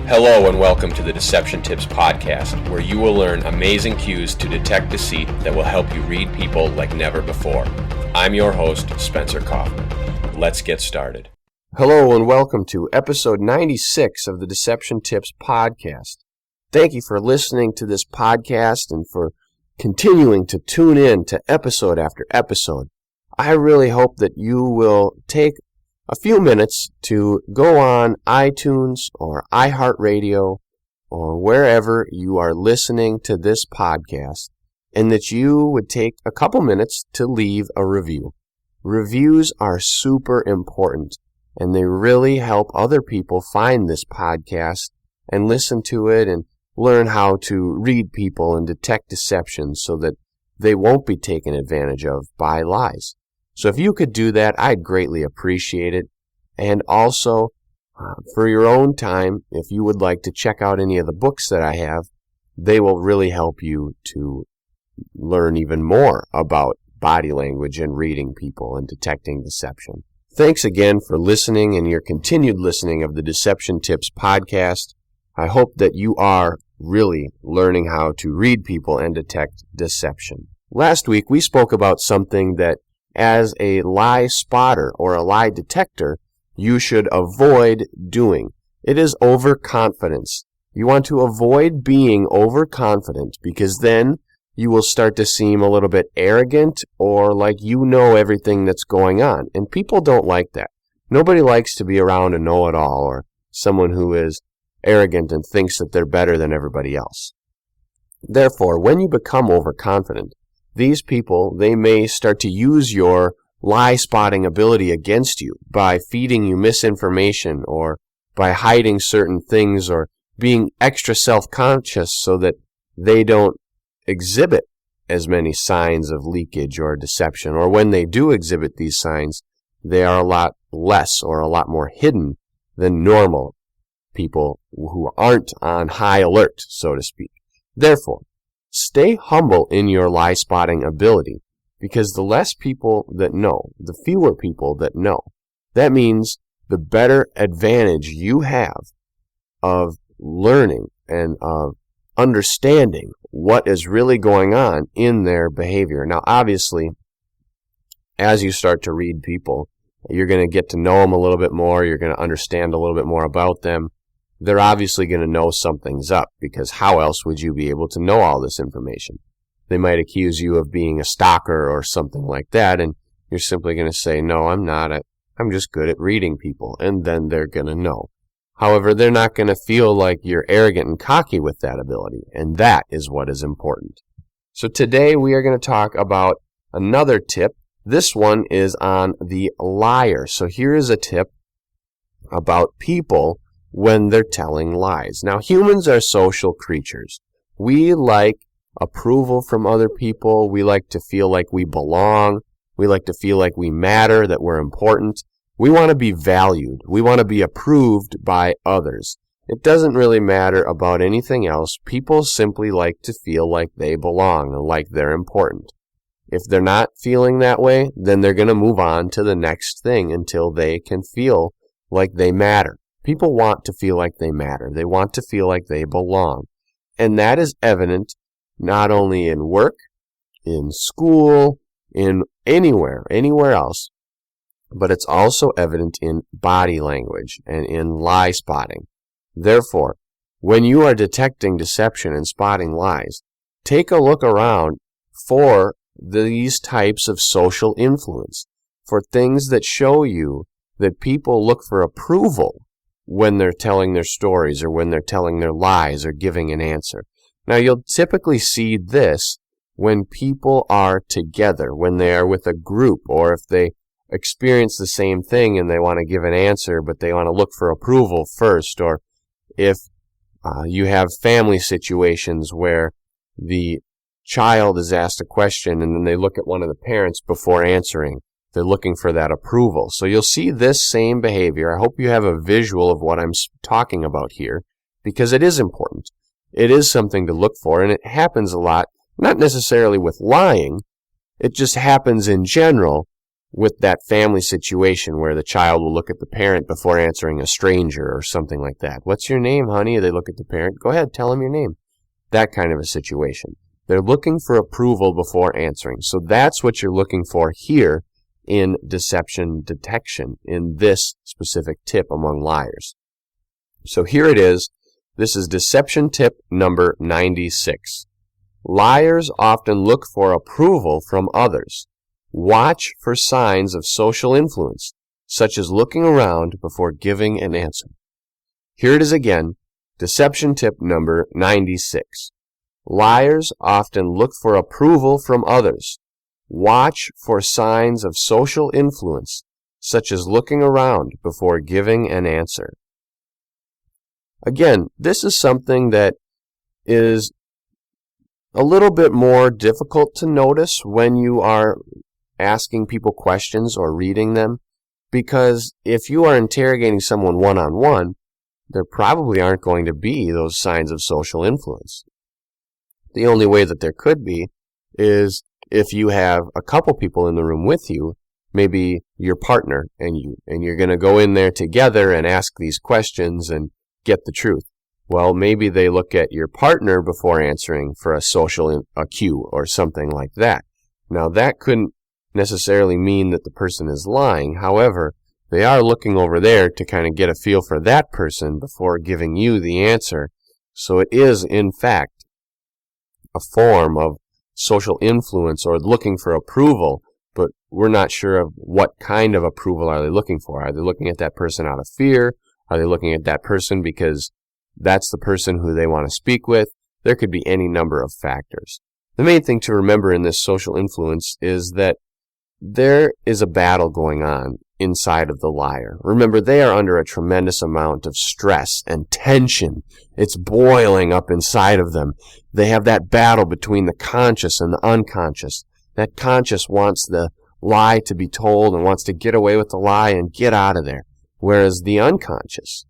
Hello and welcome to the Deception Tips podcast, where you will learn amazing cues to detect deceit that will help you read people like never before. I'm your host, Spencer Kaufman. Let's get started. Hello and welcome to episode 96 of the Deception Tips podcast. Thank you for listening to this podcast and for continuing to tune in to episode after episode. I really hope that you will take a few minutes to go on iTunes or iHeartRadio or wherever you are listening to this podcast, and that you would take a couple minutes to leave a review. Reviews are super important, and they really help other people find this podcast and listen to it and learn how to read people and detect deception so that they won't be taken advantage of by lies. So if you could do that, I'd greatly appreciate it. And also, for your own time, if you would like to check out any of the books that I have, they will really help you to learn even more about body language and reading people and detecting deception. Thanks again for listening and your continued listening of the Deception Tips podcast. I hope that you are really learning how to read people and detect deception. Last week, we spoke about something that as a lie spotter or a lie detector, you should avoid doing. It is overconfidence. You want to avoid being overconfident because then you will start to seem a little bit arrogant or like you know everything that's going on. And people don't like that. Nobody likes to be around a know-it-all or someone who is arrogant and thinks that they're better than everybody else. Therefore, when you become overconfident, these people, they may start to use your lie-spotting ability against you by feeding you misinformation or by hiding certain things or being extra self-conscious so that they don't exhibit as many signs of leakage or deception. Or when they do exhibit these signs, they are a lot less or a lot more hidden than normal people who aren't on high alert, so to speak. Therefore, stay humble in your lie-spotting ability, because the less people that know, the fewer people that know. That means the better advantage you have of learning and of understanding what is really going on in their behavior. Now, obviously, as you start to read people, you're going to get to know them a little bit more. You're going to understand a little bit more about them. They're obviously going to know something's up, because how else would you be able to know all this information? They might accuse you of being a stalker or something like that, and you're simply going to say, no, I'm not. I'm just good at reading people, and then they're going to know. However, they're not going to feel like you're arrogant and cocky with that ability, and that is what is important. So today we are going to talk about another tip. This one is on the liar. So here is a tip about people when they're telling lies. Now, humans are social creatures. We like approval from other people. We like to feel like we belong. We like to feel like we matter, that we're important. We want to be valued. We want to be approved by others. It doesn't really matter about anything else. People simply like to feel like they belong and like they're important. If they're not feeling that way, then they're going to move on to the next thing until they can feel like they matter. People want to feel like they matter. They want to feel like they belong. And that is evident not only in work, in school, in anywhere else, but it's also evident in body language and in lie spotting. Therefore, when you are detecting deception and spotting lies, take a look around for these types of social influence, for things that show you that people look for approval when they're telling their stories or when they're telling their lies or giving an answer. Now, you'll typically see this when people are together, when they are with a group, or if they experience the same thing and they want to give an answer, but they want to look for approval first, or if you have family situations where the child is asked a question and then they look at one of the parents before answering. They're looking for that approval. So you'll see this same behavior. I hope you have a visual of what I'm talking about here, because it is important. It is something to look for, and it happens a lot, not necessarily with lying. It just happens in general with that family situation where the child will look at the parent before answering a stranger or something like that. What's your name, honey? They look at the parent. Go ahead, tell them your name. That kind of a situation. They're looking for approval before answering. So that's what you're looking for here in deception detection in this specific tip among liars. So here it is. This is deception tip number 96. Liars often look for approval from others. Watch for signs of social influence, such as looking around before giving an answer. Here it is again, deception tip number 96. Liars often look for approval from others. Watch for signs of social influence, such as looking around before giving an answer. Again, this is something that is a little bit more difficult to notice when you are asking people questions or reading them, because if you are interrogating someone one-on-one, there probably aren't going to be those signs of social influence. The only way that there could be is if you have a couple people in the room with you, maybe your partner and you're going to go in there together and ask these questions and get the truth. Well, maybe they look at your partner before answering for a cue or something like that. Now, that couldn't necessarily mean that the person is lying. However, they are looking over there to kind of get a feel for that person before giving you the answer. So it is, in fact, a form of social influence or looking for approval, but we're not sure of what kind of approval are they looking for. Are they looking at that person out of fear? Are they looking at that person because that's the person who they want to speak with? There could be any number of factors. The main thing to remember in this social influence is that there is a battle going on inside of the liar. Remember, they are under a tremendous amount of stress and tension. It's boiling up inside of them. They have that battle between the conscious and the unconscious. That conscious wants the lie to be told and wants to get away with the lie and get out of there. Whereas the unconscious,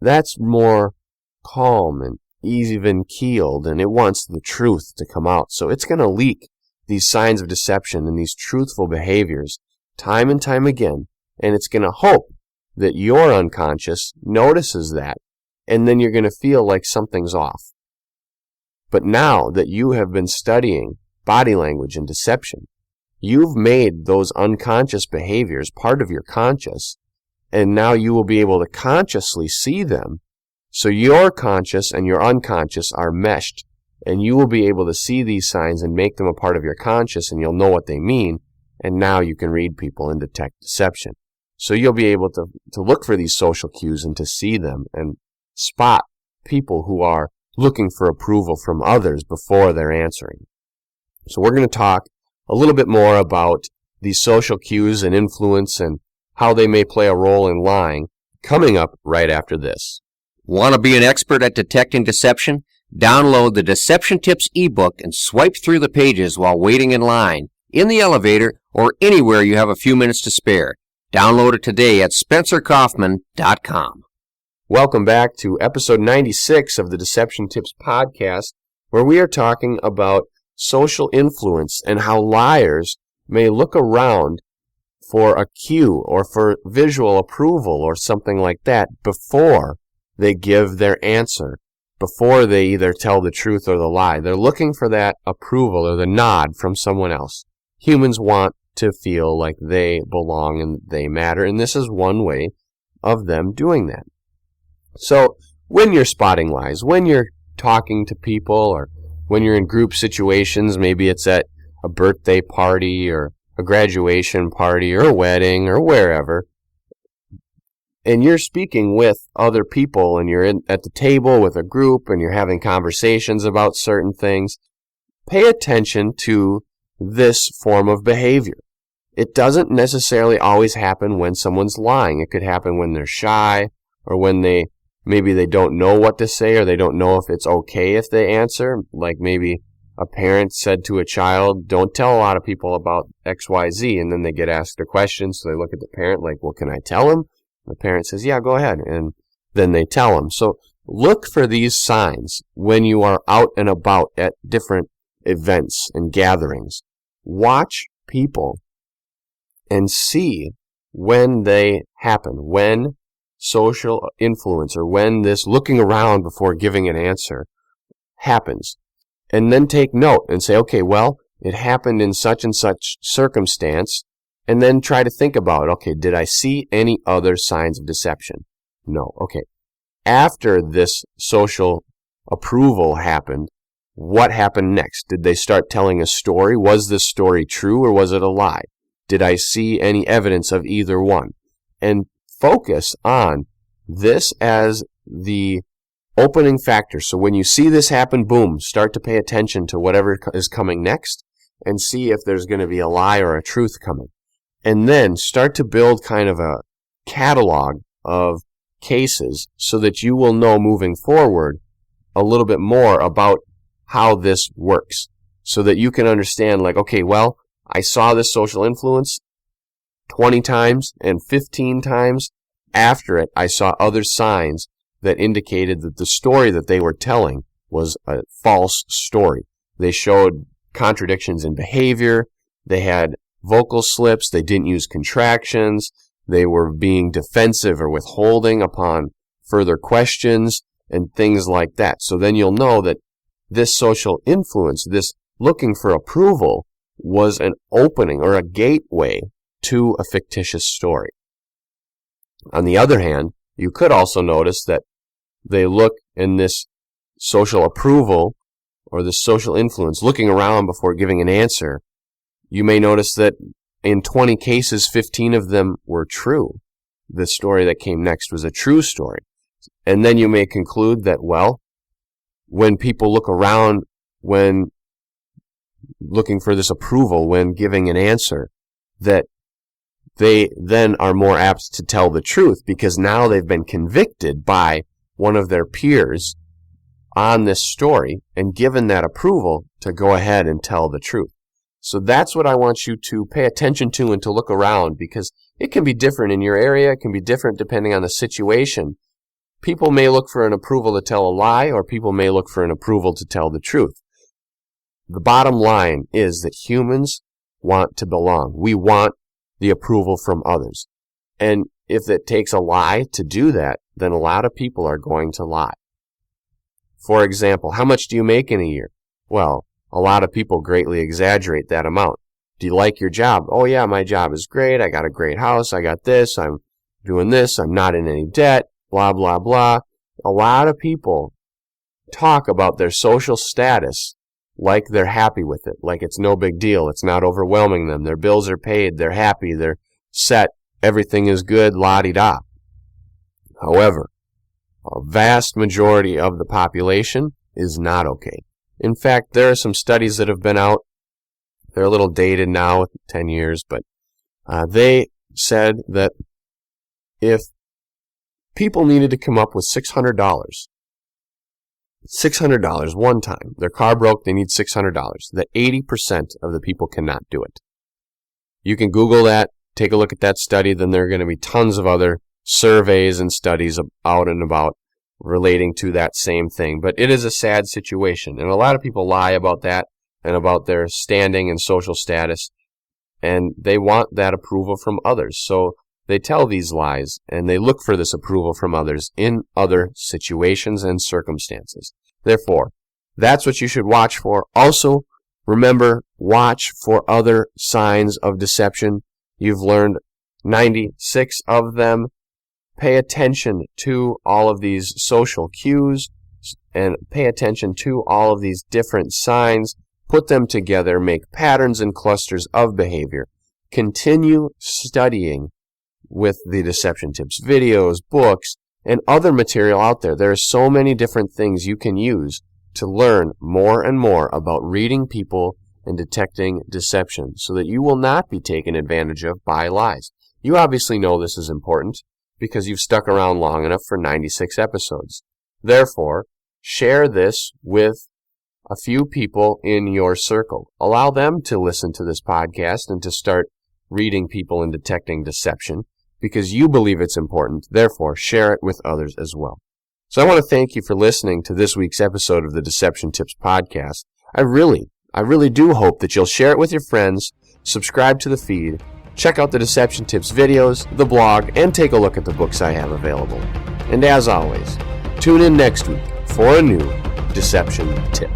that's more calm and even-keeled, and it wants the truth to come out. So it's going to leak these signs of deception and these truthful behaviors time and time again, and it's going to hope that your unconscious notices that, and then you're going to feel like something's off. But now that you have been studying body language and deception, you've made those unconscious behaviors part of your conscious, and now you will be able to consciously see them. So your conscious and your unconscious are meshed, and you will be able to see these signs and make them a part of your conscious, and you'll know what they mean, and now you can read people and detect deception. So you'll be able to look for these social cues and to see them and spot people who are looking for approval from others before they're answering. So we're going to talk a little bit more about these social cues and influence and how they may play a role in lying coming up right after this. Want to be an expert at detecting deception? Download the Deception Tips ebook and swipe through the pages while waiting in line, in the elevator, or anywhere you have a few minutes to spare. Download it today at SpencerKaufman.com. Welcome back to episode 96 of the Deception Tips podcast, where we are talking about social influence and how liars may look around for a cue or for visual approval or something like that before they give their answer, before they either tell the truth or the lie. They're looking for that approval or the nod from someone else. Humans want to feel like they belong and they matter, and this is one way of them doing that. So when you're spotting lies, when you're talking to people or when you're in group situations, maybe it's at a birthday party or a graduation party or a wedding or wherever, and you're speaking with other people and you're at the table with a group and you're having conversations about certain things, pay attention to this form of behavior. It doesn't necessarily always happen when someone's lying. It could happen when they're shy or when maybe they don't know what to say or they don't know if it's okay if they answer. Like maybe a parent said to a child, don't tell a lot of people about XYZ, and then they get asked a question, so they look at the parent like, well, can I tell him? The parent says, yeah, go ahead, and then they tell them. So look for these signs when you are out and about at different events and gatherings. Watch people and see when they happen, when social influence or when this looking around before giving an answer happens. And then take note and say, okay, well, it happened in such and such circumstance, and then try to think about, okay, did I see any other signs of deception? No. Okay. After this social approval happened, what happened next? Did they start telling a story? Was this story true or was it a lie? Did I see any evidence of either one? And focus on this as the opening factor. So when you see this happen, boom, start to pay attention to whatever is coming next and see if there's going to be a lie or a truth coming. And then start to build kind of a catalog of cases so that you will know moving forward a little bit more about how this works, so that you can understand, like, okay, well, I saw this social influence 20 times, and 15 times after it, I saw other signs that indicated that the story that they were telling was a false story. They showed contradictions in behavior, they had vocal slips, they didn't use contractions, they were being defensive or withholding upon further questions, and things like that. So then you'll know that this social influence, this looking for approval, was an opening or a gateway to a fictitious story. On the other hand, you could also notice that they look in this social approval or this social influence, looking around before giving an answer. You may notice that in 20 cases, 15 of them were true. The story that came next was a true story. And then you may conclude that, well, when people look around when looking for this approval, when giving an answer, that they then are more apt to tell the truth because now they've been convicted by one of their peers on this story and given that approval to go ahead and tell the truth. So that's what I want you to pay attention to and to look around, because it can be different in your area. It can be different depending on the situation. People may look for an approval to tell a lie, or people may look for an approval to tell the truth. The bottom line is that humans want to belong. We want the approval from others. And if it takes a lie to do that, then a lot of people are going to lie. For example, how much do you make in a year? Well, a lot of people greatly exaggerate that amount. Do you like your job? Oh yeah, my job is great. I got a great house. I got this. I'm doing this. I'm not in any debt. Blah, blah, blah. A lot of people talk about their social status like they're happy with it, like it's no big deal. It's not overwhelming them. Their bills are paid. They're happy. They're set. Everything is good. La-di-da. However, a vast majority of the population is not okay. In fact, there are some studies that have been out. They're a little dated now, 10 years, but they said that if people needed to come up with $600 one time, their car broke, they need $600, that 80% of the people cannot do it. You can Google that, take a look at that study, then there are going to be tons of other surveys and studies out and about relating to that same thing. But it is a sad situation, and a lot of people lie about that and about their standing and social status, and they want that approval from others. So they tell these lies, and they look for this approval from others in other situations and circumstances. Therefore, that's what you should watch for. Also, remember, watch for other signs of deception. You've learned 96 of them. Pay attention to all of these social cues and pay attention to all of these different signs. Put them together, make patterns and clusters of behavior. Continue studying with the Deception Tips videos, books, and other material out there. There are so many different things you can use to learn more and more about reading people and detecting deception so that you will not be taken advantage of by lies. You obviously know this is important because you've stuck around long enough for 96 episodes. Therefore, share this with a few people in your circle. Allow them to listen to this podcast and to start reading people and detecting deception because you believe it's important. Therefore, share it with others as well. So I want to thank you for listening to this week's episode of the Deception Tips podcast. I really do hope that you'll share it with your friends, subscribe to the feed, Check out the Deception Tips videos, the blog, and take a look at the books I have available. And as always, tune in next week for a new Deception Tip.